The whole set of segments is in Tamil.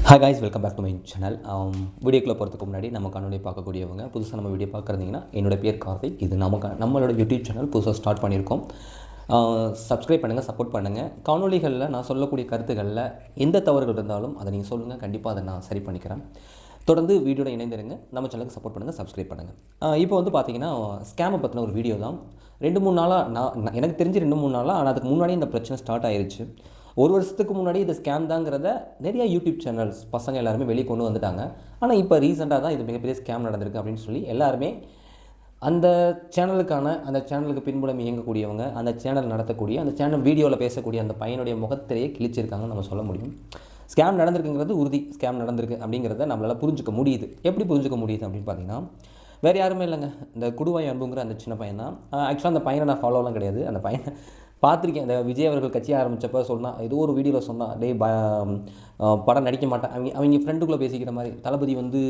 Hi guys, welcome back to my channel. வீடியோக்குள்ளே போகிறதுக்கு முன்னாடி நம்ம காணொலி பார்க்கக்கூடியவங்க புதுசாக நம்ம வீடியோ பார்க்குறீங்கன்னா, என்னோட பேர் கார்த்திக். இது நம்மளோட யூடியூப் சேனல் புதுசாக ஸ்டார்ட் பண்ணியிருக்கோம். சப்ஸ்கிரைப் பண்ணுங்கள், சப்போர்ட் பண்ணுங்கள். காணொலிகளில் நான் சொல்லக்கூடிய கருத்துக்களில் எந்த தவறுகள் இருந்தாலும் அதை நீங்கள் சொல்லுங்கள். கண்டிப்பாக அதை நான் சரி பண்ணிக்கிறேன். தொடர்ந்து வீடியோட இணைந்திருங்க. நம்ம சேனலுக்கு சப்போர்ட் பண்ணுங்கள், சப்ஸ்கிரைப் பண்ணுங்கள். இப்போ வந்து பார்த்தீங்கன்னா, ஸ்கேமை பற்றின ஒரு வீடியோ தான். 2-3 நாளாக எனக்கு தெரிஞ்சு 2-3 நாளாக, ஆனால் அதுக்கு முன்னாடி இந்த பிரச்சனை ஸ்டார்ட் ஆயிடுச்சு. ஒரு வருஷத்துக்கு முன்னாடி இது ஸ்கேம் தாங்கிறத நிறையா யூடியூப் சேனல்ஸ் பசங்க எல்லாருமே வெளியே கொண்டு வந்துட்டாங்க. ஆனால் இப்போ ரீசெண்டாக தான் இது மிகப்பெரிய ஸ்கேம் நடந்திருக்கு அப்படின்னு சொல்லி எல்லாருமே அந்த சேனலுக்கு பின்புலம் இயங்கக்கூடியவங்க, அந்த சேனல் நடத்தக்கூடிய, அந்த சேனல் வீடியோவில் பேசக்கூடிய அந்த பையனுடைய முகத்திலேயே கிழிச்சிருக்காங்கன்னு நம்ம சொல்ல முடியும். ஸ்கேம் நடந்திருக்குங்கிறது உறுதி. ஸ்கேம் நடந்திருக்கு அப்படிங்கிறத நம்மளால் புரிஞ்சுக்க முடியுது. எப்படி புரிஞ்சுக்க முடியுது அப்படின்னு பார்த்தீங்கன்னா, வேறு யாருமே இல்லைங்க, இந்த குடுவாய் அன்புங்கிற அந்த சின்ன பையன் தான். ஆக்சுவலாக அந்த பையனை நான் ஃபாலோலாம் கிடையாது. அந்த பையனை பார்த்துருக்கேன். இந்த விஜய் அவர்கள் கட்சி ஆரம்பித்தப்போ சொன்னால், ஏதோ ஒரு வீடியோவில் சொன்னால், படம் நடிக்க மாட்டேன், அவங்க ஃப்ரெண்டுக்குள்ளே பேசிக்கிற மாதிரி, தளபதி வந்து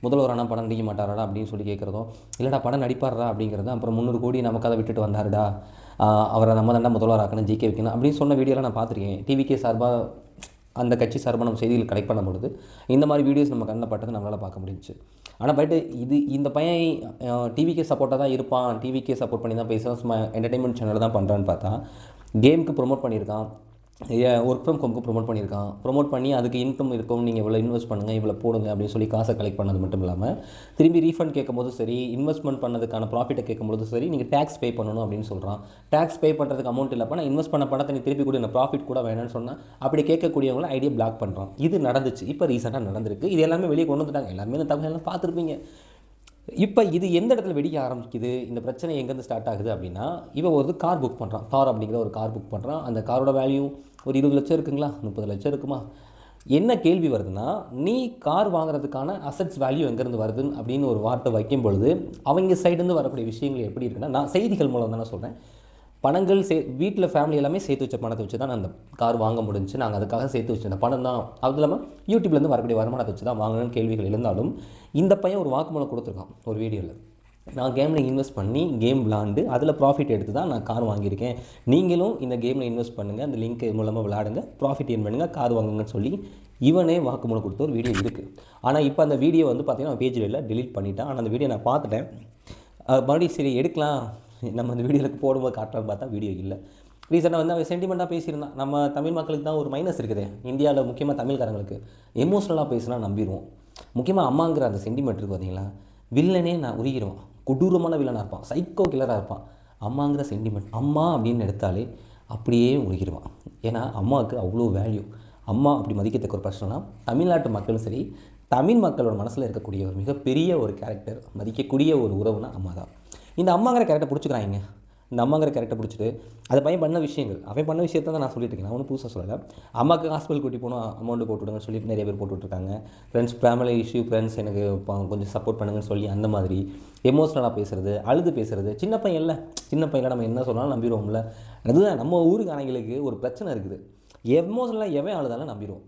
முதல்வரானா படம் நடிக்க மாட்டாரடா அப்படின்னு சொல்லி கேட்குறதும், இல்லைடா படம் நடிப்பாரா அப்படிங்கிறத, அப்புறம் 300 கோடி நமக்கு அதை விட்டுட்டு வந்தாருடா, அவரை நம்ம தாண்டா முதல்வர் ஆக்கணும், ஜிகே வைக்கணும் அப்படின்னு சொன்ன வீடியோலாம் நான் பார்த்துருக்கேன். டிவிகே சார்பாக, அந்த கட்சி சார்பாக நம்ம செய்திகள் கலெக்ட் பண்ணும்பொழுது இந்த மாதிரி வீடியோஸ் நம்ம கண்ணில் பட்டது நம்மளால் பார்க்க முடிஞ்சிச்சு. ஆனால் பட் இந்த பையன் டிவிக்கே சப்போர்ட்டாக தான் இருப்பான், டிவிக்கே சப்போர்ட் பண்ணி தான் பேசுவான், சும்மா என்டர்டைன்மெண்ட் சேனல் தான் பண்ணுறான்னு பார்த்தா, கேமுக்கு ப்ரொமோட் பண்ணியிருக்கான், ஒர்க் ஃப்ரம் ஹோமுக்கு ப்ரொமோட் பண்ணியிருக்கான். ப்ரொமோட் பண்ணி அதுக்கு இன்கம் இருக்கும், நீங்கள் இவ்வளோ இன்வெஸ்ட் பண்ணுங்கள், இவ்வளோ போடுங்க அப்படின்னு சொல்லி காசை கலெக்ட் பண்ணது மட்டும் இல்லாமல், திரும்பி ரீஃபண்ட் கேட்கும்போது சரி, இன்வெஸ்ட்மெண்ட் பண்ணதுக்கான ப்ராஃபிட்டை கேட்கும்போது சரி, நீங்கள் டேக்ஸ் பே பண்ணணும் அப்படின்னு சொல்கிறான். டேக்ஸ் பே பண்ணுறதுக்கு அமௌண்ட் இல்லைப்பா, நான் இன்வெஸ்ட் பண்ண பணத்தை நீ திருப்பி கூட, ப்ராஃபிட் கூட வேணும்னு சொன்னால், அப்படி கேட்கக்கூடியவங்கள ஐடியா பிளாக் பண்ணுறான். இது நடந்துச்சு, இப்போ ரீசெண்டாக நடந்திருக்கு. இது எல்லாமே வெளியே கொண்டு வந்துட்டாங்க. எல்லாருமே இந்த தகவலாம் பார்த்துருப்பீங்க. இப்போ இது எந்த இடத்துல வெடிக்க ஆரம்பிக்குது, இந்த பிரச்சனை எங்கேருந்து ஸ்டார்ட் ஆகுது அப்படின்னா, இவன் ஒரு கார் புக் பண்ணுறான். தார் அப்படிங்கிற ஒரு கார் புக் பண்ணுறான். அந்த காரோட வேல்யூ ஒரு 20 லட்சம் இருக்குங்களா, 30 லட்சம் இருக்குமா. என்ன கேள்வி வருதுன்னா, நீ கார் வாங்குறதுக்கான அசட்ஸ் வேல்யூ எங்கேருந்து வருதுன்னு அப்படின்னு ஒரு வார்த்தை வைக்கும் பொழுது, அவங்க சைடுலேருந்து வரக்கூடிய விஷயங்கள் எப்படி இருக்குன்னா, நான் செய்திகள் மூலம் தானே சொல்கிறேன், பணங்கள் வீட்டில் ஃபேமிலி எல்லாமே சேர்த்து வச்ச பணத்தை வச்சு தான் நான் அந்த கார் வாங்க முடிஞ்சு. நாங்கள் அதுக்காக சேர்த்து வச்ச அந்த பணம் தான், அது இல்லாமல் யூடியூப்லேருந்து வரக்கூடிய வருமானத்தை வச்சு தான் வாங்கணும்னு கேள்விகள் இருந்தாலும், இந்த பையன் ஒரு வாக்குமூலம் கொடுத்துருக்கான் ஒரு வீடியோவில். நான் கேமில் இன்வெஸ்ட் பண்ணி கேம் விளாண்டு அதில் ப்ராஃபிட் எடுத்து தான் நான் கார் வாங்கியிருக்கேன், நீங்களும் இந்த கேமில் இன்வெஸ்ட் பண்ணுங்கள், அந்த லிங்க் மூலமாக விளாடுங்க, ப்ராஃபிட் ஏர்ன் பண்ணுங்கள், கார் வாங்குங்கன்னு சொல்லி இவனே வாக்குமூலம் கொடுத்த ஒரு வீடியோ இருக்குது. ஆனால் இப்போ அந்த வீடியோ வந்து பார்த்திங்கன்னா பேஜில் இல்லை, டெலீட் பண்ணிட்டான். ஆனால் அந்த வீடியோ நான் பார்த்துட்டேன். மறுபடியும் சரி எடுக்கலாம், நம்ம அந்த வீடியோவுக்கு போடும்போது காட்டலான்னு பார்த்தா வீடியோ இல்லை. ரீசெண்டாக வந்து அவன் சென்டிமெண்ட்டாக பேசியிருந்தான். நம்ம தமிழ் மக்களுக்கு தான் ஒரு மைனஸ் இருக்குது இந்தியாவில், முக்கியமாக தமிழ்காரங்களுக்கு எமோஷ்னலாக பேசினா நம்பிடுவோம். முக்கியமாக அம்மாங்கிற அந்த சென்டிமெண்ட் இருக்குது பார்த்தீங்களா, வில்லனே நான் உருகிடுவான், கொடூரமான வில்லனாக இருப்பான், சைக்கோ கில்லராக இருப்பான். அம்மாங்கிற சென்டிமெண்ட், அம்மா அப்படின்னு எடுத்தாலே அப்படியே உருகிடுவான். ஏன்னா அம்மாவுக்கு அவ்வளோ வேல்யூ. அம்மா அப்படி மதிக்கத்தக்க ஒரு பிரச்சனைனா, தமிழ்நாட்டு மக்களும் சரி, தமிழ் மக்களோட மனசில் இருக்கக்கூடிய ஒரு மிகப்பெரிய ஒரு கேரக்டர், மதிக்கக்கூடிய ஒரு உறவுனா அம்மா தான். இந்த அம்மாங்கிற கேரக்டர் பிடிச்சிக்கிறாங்க. இந்த அம்மாங்கிற கேரக்டர் பிடிச்சிட்டு அதை பையன் பண்ண விஷயங்கள், அவன் பண்ண விஷயத்தை தான் நான் சொல்லிட்டு இருக்கேன். நான் ஒன்றும் புதுசாக சொல்லலை. அம்மாவுக்கு ஹாஸ்பிட்டல் கூட்டி போகணும், அமௌண்ட்டு போட்டுவிடுங்கன்னு சொல்லிட்டு நிறைய பேர் போட்டுட்ருக்காங்க. ஃப்ரெண்ட்ஸ், ஃபேமிலி இஷ்யூ, ஃப்ரெண்ட்ஸ் எனக்கு கொஞ்சம் சப்போர்ட் பண்ணுங்கன்னு சொல்லி அந்த மாதிரி எமோஷ்னலாக பேசுகிறது, அழுது பேசுகிறது. சின்ன பையனில் நம்ம என்ன சொன்னாலும் நம்பிடுவோம்ல. அதுதான் நம்ம ஊருக்கு ஆணைகளுக்கு ஒரு பிரச்சனை இருக்குது. எமோஷ்னலாக எவன் அழுதாலும் நம்பிடுவோம்.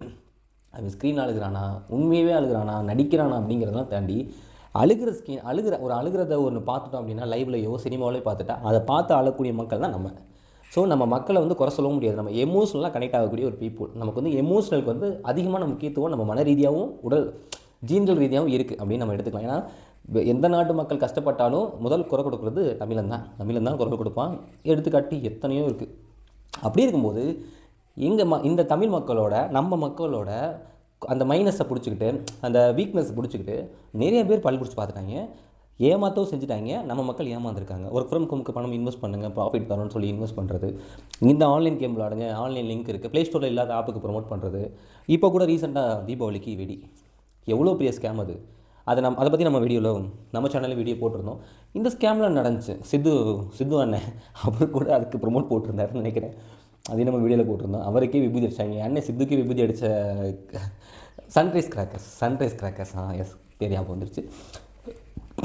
அவன் ஸ்க்ரீன் அழுகிறானா, உண்மையாகவே அழுகிறானா, நடிக்கிறானா அப்படிங்கிறதெல்லாம் தாண்டி அழுகிறத ஒன்று பார்த்துட்டோம் அப்படின்னா, லைவ்லையோ சினிமாவிலையோ பார்த்துட்டா அதை பார்த்து அழக்கூடிய மக்கள் தான் நம்ம. ஸோ நம்ம மக்களை வந்து குறை சொல்லவும் முடியாது. நம்ம எமோஷ்னலாக கனெக்ட் ஆகக்கூடிய ஒரு பீப்புள். நமக்கு வந்து எமோஷ்னலுக்கு வந்து அதிகமான முக்கியத்துவம் நம்ம மன ரீதியாகவும் உடல் ஜீன்கள் ரீதியாகவும் இருக்குது அப்படின்னு நம்ம எடுத்துக்கலாம். ஏன்னா எந்த நாட்டு மக்கள் கஷ்டப்பட்டாலும் முதல் குரல் கொடுக்குறது தமிழன் தான் குரல் கொடுப்பான். எடுத்துக்காட்டி எத்தனையோ இருக்குது. அப்படி இருக்கும்போது இந்த தமிழ் மக்களோட, நம்ம மக்களோட அந்த மைனஸை பிடிச்சிக்கிட்டு, அந்த வீக்னஸை பிடிச்சிக்கிட்டு நிறைய பேர் பல் பிடிச்சி பார்த்துட்டாங்க, ஏமாற்றவும் செஞ்சுட்டாங்க. நம்ம மக்கள் ஏமாந்துருக்காங்க. ஒர்க் ஃப்ரம் ஹோமுக்கு பணம் இன்வெஸ்ட் பண்ணுங்கள், ப்ராஃபிட் தரணும்னு சொல்லி இன்வெஸ்ட் பண்ணுறது, இந்த ஆன்லைன் கேம் விளாடுங்க, ஆன்லைன் லிங்க் இருக்குது, ப்ளே ஸ்டோரில் இல்லாத ஆப்புக்கு ப்ரொமோட் பண்ணுறது. இப்போ கூட ரீசெண்டாக தீபாவளிக்கு வெடி, எவ்வளோ பெரிய ஸ்கேம் அது. அதை பற்றி நம்ம வீடியோவில், நம்ம சேனலில் வீடியோ போட்டிருந்தோம். இந்த ஸ்கேமில் நடந்துச்சு. சித்து அண்ணன் அவர் கூட அதுக்கு ப்ரொமோட் போட்டிருந்தாருன்னு நினைக்கிறேன். அதையும் நம்ம வீடியோவில் போட்டிருந்தோம். அவருக்கே விபூதி அடித்தாங்க. அண்ணன் சித்துக்கே விபூதி அடித்த சன்ரைஸ் கிராக்கர்ஸ். எஸ், பேர் ஞாபகம் வந்துருச்சு.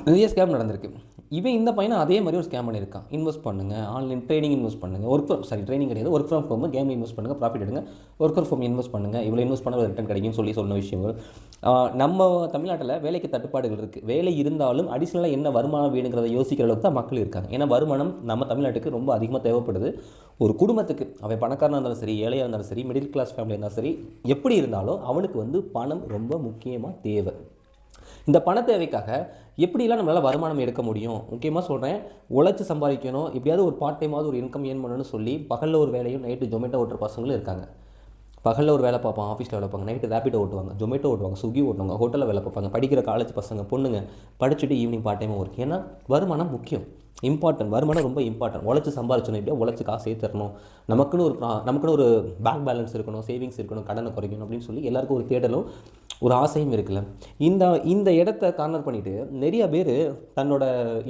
நிறைய ஸ்கேம் நடந்திருக்கு. இவன் இந்த பையனை அதே மாதிரி ஒரு ஸ்கேம் பண்ணியிருக்கான். இன்வெஸ்ட் பண்ணுங்கள், ஆன்லைன் ட்ரேடிங் இன்வெஸ்ட் பண்ணுங்கள், ட்ரைனிங் கிடையாது, work from home game invest பண்ணுங்கள், ப்ராஃபிட் எடுங்க, ஒர்க் ஃப்ரம் ஹோம் இன்வெஸ்ட் பண்ணுங்கள், இவ்வளோ இன்வெஸ்ட் பண்ண ரிட்டர்ன் கிடைக்கும்னு சொன்ன விஷயங்கள். நம்ம தமிழ்நாட்டில் வேலைக்கு தட்டுப்பாடுகள் இருக்குது. வேலை இருந்தாலும் அடிஷ்னலாக என்ன வருமானம் வேணுங்கிறத யோசிக்கிற அளவுக்கு தான் மக்கள் இருக்காங்க. ஏன்னா வருமானம் நம்ம தமிழ்நாட்டுக்கு ரொம்ப அதிகமாக தேவைப்படுது. ஒரு குடும்பத்துக்கு அவன் பணக்காரனாக இருந்தாலும் சரி, ஏழையாக இருந்தாலும் சரி, மிடில் கிளாஸ் ஃபேமிலியாக இருந்தாலும் சரி, எப்படி இருந்தாலும் அவனுக்கு பணம் ரொம்ப முக்கியமாக தேவை. இந்த பண தேவைக்காக எப்படிலாம் நம்மளால் வருமானம் எடுக்க முடியும்? முக்கியமாக சொல்கிறேன், உழைச்சி சம்பாதிக்கணும், எப்படியாவது ஒரு பார்ட் டைமாவது ஒரு இன்கம் ஏர்ன் பண்ணணும்னு சொல்லி பகலில் ஒரு வேலையும் நைட்டு ஜொமேட்டோ ஓட்டுற பசங்களும் இருக்காங்க. பகலில் ஒரு வேலை பார்ப்பான், ஆஃபீஸில் வேலை பார்ப்பாங்க, நைட்டு ரேபிடோ ஓட்டுவாங்க, ஜொமேட்டோ ஓட்டுவாங்க, ஸ்விக்கி ஓட்டுவாங்க, ஹோட்டலில் வேலை பார்ப்பாங்க, படிக்கிற காலேஜ் பசங்க பொண்ணுங்க படிச்சுட்டு ஈவினிங் பார்ட் டைமாக ஒர்க். ஏன்னா வருமானம் முக்கியம், இம்பார்ட்டன்ட். வருமானம் ரொம்ப இம்பார்ட்டன்ட். உழைச்சி சம்பாரிச்சணும், எப்படியா உழைச்சி காசு சேர்த்துறணும், நமக்குன்னு ஒரு பேங்க் பேலன்ஸ் இருக்கணும், சேவிங்ஸ் இருக்கணும், கடனை குறைக்கணும் அப்படின்னு சொல்லி எல்லாருக்கும் ஒரு தேடலும் ஒரு ஆசையும் இருக்குல்ல. இந்த இடத்த கார்னர் பண்ணிவிட்டு நிறைய பேர் தன்னோட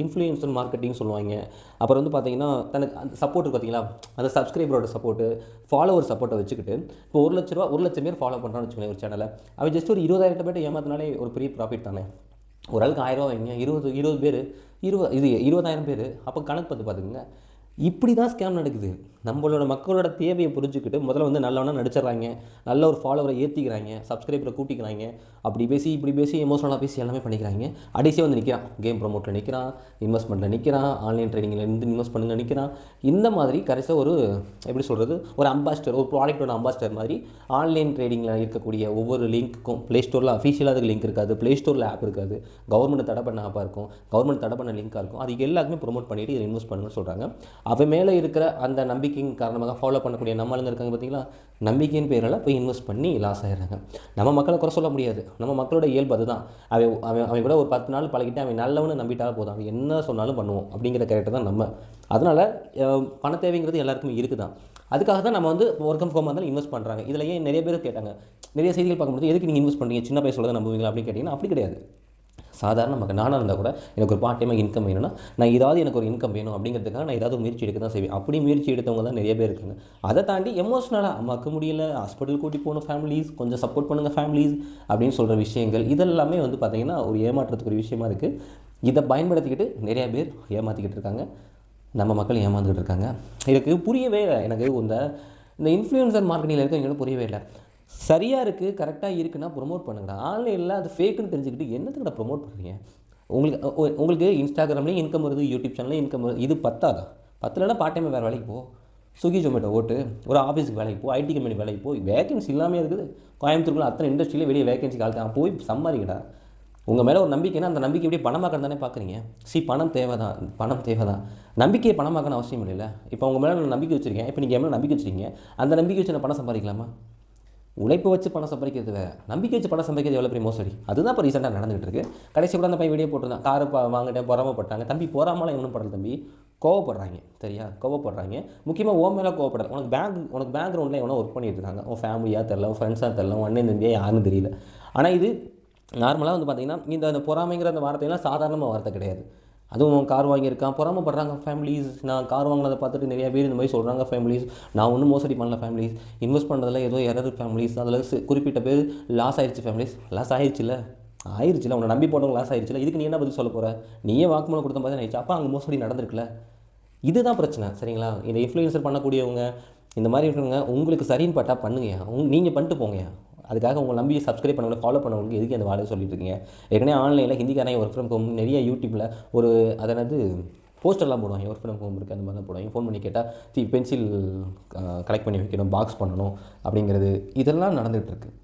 இன்ஃப்ளூயன்சர் மார்க்கெட்டிங் சொல்லுவாங்க. அப்புறம் பார்த்தீங்கன்னா தனக்கு அந்த சப்போர்ட் இருக்குது பார்த்தீங்களா, அந்த சப்ஸ்கிரைபரோட சப்போர்ட்டு, ஃபாலோவர் சப்போர்ட்டை வச்சுக்கிட்டு இப்போ 1,00,000 பேர் ஃபாலோ பண்ணுறான்னு வச்சுக்கோங்களேன் ஒரு சேனலை. அவன் ஜஸ்ட் ஒரு 20,000 பேர் ஏமாத்தினாலே ஒரு பெரிய ப்ராஃபிட் தானே. ஒரு ஆளுக்கு 1000 வைங்க, 20 பேர், 20,000 பேர், அப்போ கணக்கு பார்த்துக்குங்க. இப்படி தான் ஸ்கேம் நடக்குது. நம்மளோட மக்களோட தேவையை புரிஞ்சுக்கிட்டு முதல்ல நல்லவனா நடிச்சிடறாங்க, நல்ல ஒரு ஃபாலோவரை ஏற்றிக்கிறாங்க, சப்ஸ்கிரைபரை கூட்டிக்கிறாங்க, அப்படி பேசி இப்படி பேசி எமோஷனலாக பேசி எல்லாமே பண்ணிக்கிறாங்க. அடிசியாக நிற்கிறான், கேம் ப்ரொமோட்டில் நிற்கிறான், இன்வெஸ்ட்மெண்ட்டில் நிற்கிறான், ஆன்லைன் ட்ரேடிங்கில் இன்வெஸ்ட் பண்ணுங்க நிற்கிறான். இந்த மாதிரி கடைசியாக ஒரு எப்படி சொல்கிறது, ஒரு அம்பாஸ்டர், ஒரு ப்ராடக்டோட அம்பாஸ்டர் மாதிரி ஆன்லைன் ட்ரேடிங்கில் இருக்கக்கூடிய ஒவ்வொரு லிங்க்குக்கும் ப்ளே ஸ்டோரில் அஃபிஷியலாக அதுக்கு லிங்க் இருக்காது, ப்ளே ஸ்டோரில் ஆப் இருக்காது, கவர்மெண்ட் தடை பண்ண ஆப்பாக இருக்கும், கவர்மெண்ட் தடை பண்ண லிங்காக இருக்கும், அது எல்லாருக்குமே ப்ரொமோட் பண்ணிவிட்டு இதை இன்வெஸ்ட் பண்ணுங்கன்னு சொல்கிறாங்க. அவன் மேலே இருக்கிற அந்த நம்பிக்கையின் காரணமாக ஃபாலோ பண்ணக்கூடிய நம்ம ஆளுங்க இருக்காங்க பார்த்தீங்களா, நம்பிக்கையின் பேரில் போய் இன்வெஸ்ட் பண்ணி லாஸ் ஆகிடுறாங்க. நம்ம மக்களை குறை சொல்ல முடியாது, நம்ம மக்களோட இயல்பு அதுதான். அவன் கூட ஒரு 10 நாள் பழகிட்டு அவன் நல்லவனு நம்பிட்டாலும் போதும், அவன் என்ன சொன்னாலும் பண்ணுவோம் அப்படிங்கிற கேரக்டர் தான் நம்ம. அதனால் பண தேவைங்கிறது எல்லாருக்குமே இருக்குது தான். அதுக்காக தான் நம்ம ஒர்க் ஃப்ரம் ஹோம் இருந்தாலும் இன்வெஸ்ட் பண்ணுறாங்க. இதில் ஏன் நிறைய பேர் கேட்டாங்க, நிறைய செய்திகள் பார்க்கும்போது எதுக்கு நீங்கள் இன்வெஸ்ட் பண்ணுறீங்க, சின்ன பையன் சொல்கிறத நம்புவீங்களா அப்படின்னு கேட்டிங்கன்னா அப்படி கிடையாது. சாதாரண மக்கள் நானாக இருந்தால் கூட எனக்கு ஒரு பார்ட் டைமாக இன்கம் வேணும்னா நான் எனக்கு ஒரு இன்கம் வேணும் அப்படிங்கிறதுக்காக நான் ஏதாவது முயற்சி எடுக்க தான் செய்வேன். அப்படி முயற்சி எடுத்தவங்க தான் நிறைய பேர் இருக்காங்க. அதை தாண்டி எமோஷ்னலாக அம்மாக்கு முடியல, ஹாஸ்பிட்டல் கூட்டி போகணும் ஃபேமிலிஸ், கொஞ்சம் சப்போர்ட் பண்ணுங்கள் ஃபேமிலிஸ் அப்படின்னு சொல்கிற விஷயங்கள் இதெல்லாமே பார்த்திங்கன்னா ஒரு ஏமாற்றத்துக்கு ஒரு விஷயமா இருக்குது. இதை பயன்படுத்திக்கிட்டு நிறைய பேர் ஏமாற்றிக்கிட்டு இருக்காங்க, நம்ம மக்கள் ஏமாந்துக்கிட்டு இருக்காங்க. எனக்கு புரியவே இல்லை. எனக்கு இந்த இன்ஃப்ளூயன்சர் மார்க்கெட்டிங்கில் இருக்கவங்களுக்கு புரியவே இல்லை. சரியாக இருக்குது, கரெக்டாக இருக்குன்னா ப்ரொமோட் பண்ணுங்கடா. ஆன்லைனில் அது ஃபேக்குன்னு தெரிஞ்சுக்கிட்டு என்னத்துக்கிட்ட ப்ரொமோட் பண்ணுறீங்க? உங்களுக்கு இன்ஸ்டாகிராம்லேயும் இன்கம் வருது, யூடியூப் சேனல்லையும் இன்கம் வருது, இது பத்தாதா? பத்தலைன்னா பார்ட் டைம் வேறு வேலைக்கு போ, ஸ்விக்கி ஜொமேட்டோ ஓட்டு, ஒரு ஆஃபீஸுக்கு வேலைக்கு போ, ஐடி கம்பெனி வேலைக்கு போய், வேகன்சி இல்லாமல் இருக்குது கோயம்புத்தூர்க்குள்ள அத்தனை இண்டஸ்ட்ரியிலே வெளியே வேகன்சி காலத்தான் போய் சம்பாதிக்கடா. உங்கள் மேலே ஒரு நம்பிக்கைன்னா அந்த நம்பிக்கை எப்படி பணமாக்க தானே பார்க்குறீங்க. பணம் தேவை தான். நம்பிக்கையை பணமாக்கணும் அவசியம் இல்லைல்ல. இப்போ உங்கள் மேலே நான் நம்பிக்கை வச்சுருக்கேன், இப்போ நீங்கள் என் மேலே நம்பிக்கை வச்சுருக்கீங்க, அந்த நம்பிக்கை வச்சு நான் பணம் சம்பாதிக்கலாமா? உழைப்பு வச்சு பணம் சம்பாதிக்கிறது வேறு, நம்பிக்கை வச்சு பணம் சம்பாதிக்கிறது எவ்வளோ பெரிய மோசடி. அதுதான் இப்போ ரீசெண்டாக நடந்துகிட்டு இருக்குது. கடைசி கூட அந்த பையன் வீடியோ போட்டிருந்தான், காரை வாங்கிட்டேன் பொறாமப்பட்டாங்க. தம்பி பொறாமலாம் எவனும் படல தம்பி, கோவப்படுறாங்க. சரியா, கோவப்படுறாங்க. முக்கியமாக ஓ மேலே கோவப்படாது. உனக்கு பேக்ரவுண்டில் எவனோ ஒர்க் பண்ணிட்டு இருக்காங்க, உன் ஃபேமிலியாக தெரில, உன் ஃப்ரெண்ட்ஸாக தெரில, உன் அண்ணன் தம்பியாக யாருன்னு தெரியல. ஆனால் இது நார்மலாக பார்த்தீங்கன்னா இந்த பொறாமைங்கிற அந்த வார்த்தையெல்லாம் சாதாரணமாக வார்த்தை கிடையாது. அதுவும் கார் வாங்கியிருக்கான், பொறாமப்படுறாங்க ஃபேமிலிஸ். நான் கார் வாங்கினதை பார்த்துட்டு நிறைய பேர் இந்த மாதிரி சொல்கிறாங்க ஃபேமிலிஸ். நான் ஒன்றும் மோசடி பண்ணல ஃபேமிலிஸ், இன்வெஸ்ட் பண்ணுறதுல ஏதோ எரர் ஃபேமிலிஸ், அதில் குறிப்பிட்ட பேர் லாஸ் ஆயிடுச்சு ஃபேமிலிஸ். லாஸ் ஆயிடுச்சுல, உன்னை நம்பி போட்டவங்க லாஸ் ஆயிடுச்சுல, இதுக்கு நீ என்ன பதில் சொல்ல போகிற? நீயே வாக்குமூலம் கொடுத்த மாதிரி ஆயிடுச்சு, அப்போ அங்கே மோசடி நடந்திருக்குல்ல. இதுதான் பிரச்சனை. சரிங்களா, இந்த இன்ஃப்ளூயன்சர் பண்ணக்கூடியவங்க இந்த மாதிரி இருக்கிறவங்க உங்களுக்கு சரின்னு பட்டா பண்ணுங்க, நீங்கள் பண்ணிட்டு போங்க. அதுக்காக உங்களை நம்பி சப்ஸ்கிரைப் பண்ணவங்க, ஃபாலோ பண்ணவங்களுக்கு எதுக்கு அந்த வாழையை சொல்லிட்டு இருக்கீங்க? ஏற்கனவே ஆன்லைனில் ஹிந்திக்காரங்க ஒர்க் ஃப்ரம் ஹோம் நிறைய யூடியூப்பில் ஒரு போஸ்டர்லாம் போடுவாங்க, ஒர்க் ஃப்ரம் ஹோம் இருக்குது அந்த மாதிரி தான் போடுவாங்க. ஃபோன் பண்ணி கேட்டால் பென்சில் கலெக்ட் பண்ணி வைக்கணும், பாக்ஸ் பண்ணணும் அப்படிங்கிறது இதெல்லாம் நடந்துகிட்டு இருக்குது.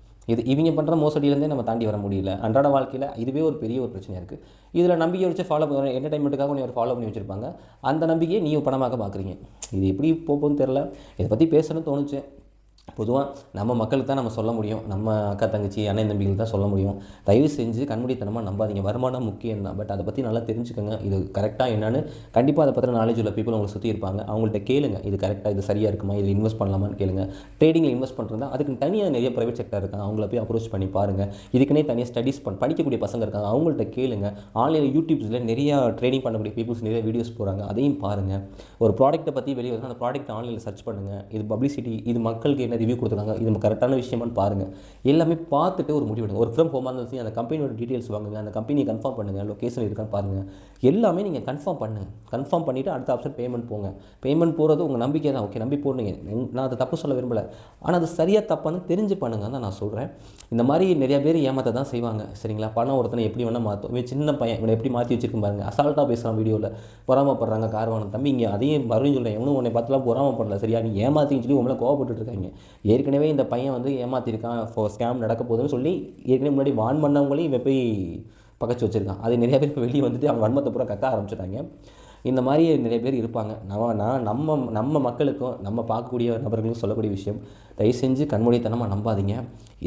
இவங்க பண்ணுற மோசடியிலேருந்தே நம்ம தாண்டி வர முடியல. அன்றாட வாழ்க்கையில் இதுவே ஒரு பெரிய ஒரு பிரச்சனையாக இருக்குது. இதில் நம்பிக்கை வச்சு ஃபாலோ பண்ண என்டர்டைன்மெண்ட்டுக்காக நீ ஃபாலோ பண்ணி வச்சுருப்பாங்க, அந்த நம்பிக்கையை நீங்கள் பணமாக பார்க்குறீங்க. இது எப்படி போகும்னு தெரில. இதை பற்றி பேசணும்னு தோணுச்சு. பொதுவாக நம்ம மக்களுக்கு தான் நம்ம சொல்ல முடியும், நம்ம அக்கா தங்கச்சி அண்ணன் தம்பிகளுக்கு தான் சொல்ல முடியும். தயவு செஞ்சு கண்மூடித்தனமாக நம்பாதீங்க. வருமானம் முக்கியம் தான், பட் அதை பற்றி நல்லா தெரிஞ்சுக்கோங்க. இது கரெக்டாக என்னன்னு கண்டிப்பாக அதை பற்றின நாலேஜ் உள்ள பீப்புள் உங்களை சுற்றி இருப்பாங்க. அவங்கள்ட்ட கேளுங்க, இது கரெக்டாக, இது சரியாக இருக்குமா, இதில் இன்வெஸ்ட் பண்ணலாமான்னு கேளுங்க. ட்ரேடிங்கில் இன்வெஸ்ட் பண்ணுறதா அதுக்கு தனியாக நிறைய ப்ரைவேட் செக்டர் இருக்காங்க, அவங்கள போய் அப்ரோச் பண்ணி பாருங்கள். இதுக்குன்னே தனியாக ஸ்டடீஸ் படிக்கக்கூடிய பசங்க இருக்காங்க, அவங்கள்ட்ட கேளுங்க. ஆன்லைனில் யூடியூப்ஸில் நிறையா ட்ரேடிங் பண்ணக்கூடிய பீப்புள்ஸ் நிறைய வீடியோஸ் போகிறாங்க, அதையும் பாருங்கள். ஒரு ப்ராடக்ட்டை பற்றி வெளியே வருது, அந்த ப்ராடக்ட் ஆன்லைனில் சர்ச் பண்ணுங்கள். இது பப்ளிசிட்டி, இது மக்களுக்கு என்ன என்ன ரிவ்யூ கொடுத்துருக்காங்க, இது கரெக்டான விஷயமானு பாருங்கள். எல்லாமே பார்த்துட்டு ஒரு முடிவெடுங்க. ஒரு ஃப்ரம் ஹோமாக இருந்தாலும் சரி, அந்த கம்பெனியோட டீட்டெயில்ஸ் வாங்குங்க, அந்த கம்பெனியை கன்ஃபார்ம் பண்ணுங்கள், லொக்கேஷன் இருக்கான்னு பாருங்கள். எல்லாமே நீங்கள் கன்ஃபார்ம் பண்ணுங்கள். கன்ஃபார்ம் பண்ணிவிட்டு அடுத்த ஆப்ஷன் பேமெண்ட் போங்க. பேமெண்ட் போகிறது உங்கள் நம்பிக்கை தான். ஓகே, நம்பி போடுங்க. நான் அதை தப்பு சொல்ல விரும்பலை. ஆனால் அது சரியாக தப்பான்னு தெரிஞ்சு பண்ணுங்கன்னு தான் நான் சொல்கிறேன். இந்த மாதிரி நிறையா பேர் ஏமாற்ற தான் செய்வாங்க. சரிங்களா? பணம் ஒருத்தனை எப்படி வேணால் மாற்றும். இவன் சின்ன பையன், இவனை எப்படி மாற்றி வச்சிருக்கும் பாருங்கள். அசால்ட்டாக பேசுகிறான் வீடியோவில். பொறாமப்படுறாங்க கார் வாங்க. தம்பி இங்கே அதையும் மறுபடியும் சொல்கிறேன், எவனும் உன்னை பார்த்துலாம் பொறாமப்படல. சரியா? நீ ஏமாற்றின்னு சொல்லி உங்களை கோவப்பட்டு இருக்காங்க. ஏற்கனவே இந்த பையன் வந்து ஏமாற்றிருக்கான், ஸ்கேம் நடக்க போகுதுன்னு சொல்லி ஏற்கனவே முன்னாடி வான் பண்ணவங்களையும் இவன் போய் பக்கச்சு வச்சுருக்கான். அது நிறையா பேர் இப்போ வெளியே வந்துட்டு அவன் வன்மத்தை பூரா கக்க ஆரம்பிச்சிட்டாங்க. இந்த மாதிரி நிறைய பேர் இருப்பாங்க. நம்ம மக்களுக்கும் நம்ம பார்க்கக்கூடிய நபர்களுக்கும் சொல்லக்கூடிய விஷயம், தயவு செஞ்சு கண்மூடித்தனமாக நம்பாதீங்க.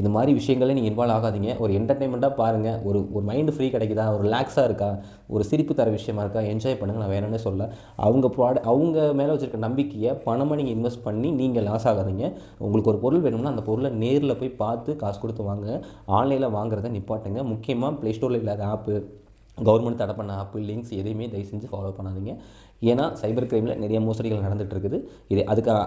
இது மாதிரி விஷயங்களே நீங்கள் இன்வால்வ் ஆகாதீங்க. ஒரு என்டர்டெயின்மெண்ட்டாக பாருங்கள். ஒரு மைண்டு ஃப்ரீ கிடைக்குதா, ஒரு ரிலாக்ஸாக இருக்கா, ஒரு சிரிப்பு தர விஷயமா இருக்கா, என்ஜாய் பண்ணுங்கள். நான் வேணும்னே சொல்ல. அவங்க மேலே வச்சுருக்க நம்பிக்கையை பணமாக நீங்கள் இன்வெஸ்ட் பண்ணி நீங்கள் லாஸ் ஆகாதீங்க. உங்களுக்கு ஒரு பொருள் வேணும்னா அந்த பொருளை நேரில் போய் பார்த்து காசு கொடுத்து வாங்க. ஆன்லைனில் வாங்குறத நிப்பாட்டுங்க. முக்கியமாக ப்ளே ஸ்டோரில் இல்லாத ஆப்பு, கவர்மெண்ட் தடை பண்ண ஆப்பு, லிங்க்ஸ் எதையுமே தயவு செஞ்சு ஃபாலோ பண்ணாதீங்க. ஏன்னா சைபர் கிரைமில் நிறைய மோசடிகள் நடந்துகிட்டு இருக்குது.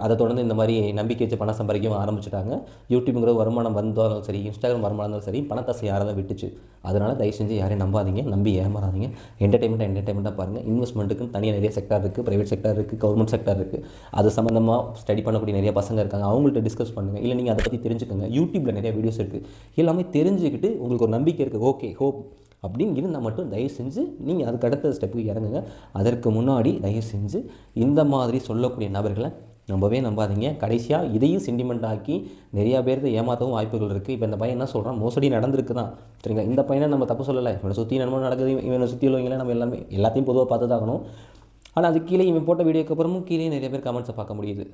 அதை தொடர்ந்து இந்த மாதிரி நம்பிக்கை வச்சு பணம் சம்பாதிக்க ஆரம்பிச்சிட்டாங்க. யூடியூப்ங்கிற வருமானம் வந்தாலும் சரி, இன்ஸ்டாகிராம் வருமானம் இருந்தாலும் சரி, பணத்தை யாராவது விட்டுச்சு. அதனால் தயவு செஞ்சு யாரையும் நம்பாதீங்க, நம்பி ஏமாறாதீங்க. என்டர்டைன்மெண்ட்டாக பாருங்கள். இன்வெஸ்ட்மெண்ட்டுக்குன்னு தனியாக நிறைய செக்டார் இருக்குது. ப்ரைவேட் செக்டார் இருக்குது, கவர்மெண்ட் செக்டார் இருக்குது. அது சம்மந்தமாக ஸ்டடி பண்ணக்கூடிய நிறைய பசங்க இருக்காங்க. அவங்கள்ட்ட டிஸ்கஸ் பண்ணுங்கள். இல்லை நீங்கள் அதை பற்றி தெரிஞ்சுக்கோங்க. யூடியூப்பில் நிறைய வீடியோஸ் இருக்குது. எல்லாமே தெரிஞ்சுக்கிட்டு உங்களுக்கு ஒரு நம்பிக்கை இருக்குது, ஓகே ஹோப் அப்படின்னு இருந்தால் மட்டும் தயவு செஞ்சு நீங்கள் அதுக்கு அடுத்த ஸ்டெப்புக்கு இறங்குங்க. அதற்கு முன்னாடி தயவு செஞ்சு இந்த மாதிரி சொல்லக்கூடிய நபர்களை நம்பாதீங்க. கடைசியாக இதையும் சென்டிமெண்ட் ஆக்கி நிறையா பேருக்கு ஏமாற்றவும் வாய்ப்புகள் இருக்குது. இப்போ இந்த பையன் என்ன சொல்கிறான், மோசடி நடந்திருக்கு தான். சரிங்களா? இந்த பையனை நம்ம தப்பு சொல்லலை. இவனை சுற்றி என்னமோ நடக்குது, இவனை சுற்றி உள்ளவங்களே நம்ம எல்லாத்தையும் பொதுவாக பார்த்து தான் ஆகணும். ஆனால் அது கீழே இவன் போட்ட வீடியோக்கு அப்புறமும் கீழே நிறைய பேர் கமெண்ட்ஸை பார்க்க முடியுது.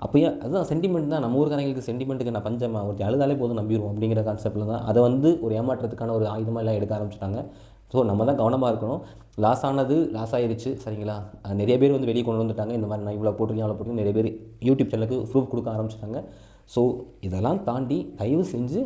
அப்போயே அதுதான் சென்டிமெண்ட் தான். நம்ம ஊருக்காரங்களுக்கு சென்டிமெண்ட்டுக்கு நான் பஞ்சமா, ஒரு அழுதாலே போதும் நம்பிடுவோம் அப்படிங்கிற கான்செப்ட்டில் தான் அதை வந்து ஒரு ஏமாற்றத்துக்கான ஒரு ஆயுதமாக எல்லாம் எடுக்க ஆரம்பிச்சிட்டாங்க. ஸோ நம்ம தான் கவனமாக இருக்கணும். லாஸ் ஆகிடுச்சு. சரிங்களா? நிறைய பேர் வந்து வெளியே கொண்டு வந்துட்டாங்க. இந்த மாதிரி நான் இவ்வளோ போட்டிருக்கேன் அவ்வளோ போட்டிருக்கேன். நிறைய பேர் யூடியூப் சேனலுக்கு ப்ரூஃப் கொடுக்க ஆரம்பிச்சிட்டாங்க. ஸோ இதெல்லாம் தாண்டி தயவு செஞ்சு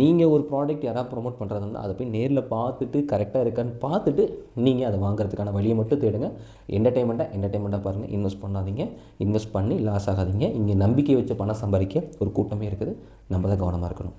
நீங்கள் ஒரு ப்ராடக்ட் யாராவது ப்ரொமோட் பண்ணுறதுனா அதை போய் நேரில் பார்த்துட்டு கரெக்டாக இருக்கான்னு பார்த்துட்டு நீங்கள் அதை வாங்குறதுக்கான வழியை மட்டும் தேடுங்க. என்டர்டைன்மெண்ட்டாக பாருங்கள். இன்வெஸ்ட் பண்ணாதீங்க. இன்வெஸ்ட் பண்ணி லாஸ் ஆகாதீங்க. இங்கே நம்பிக்கை வச்ச பணம் சம்பாதிக்க ஒரு கூட்டமே இருக்குது. நம்ம தான் கவனமாக இருக்கணும்.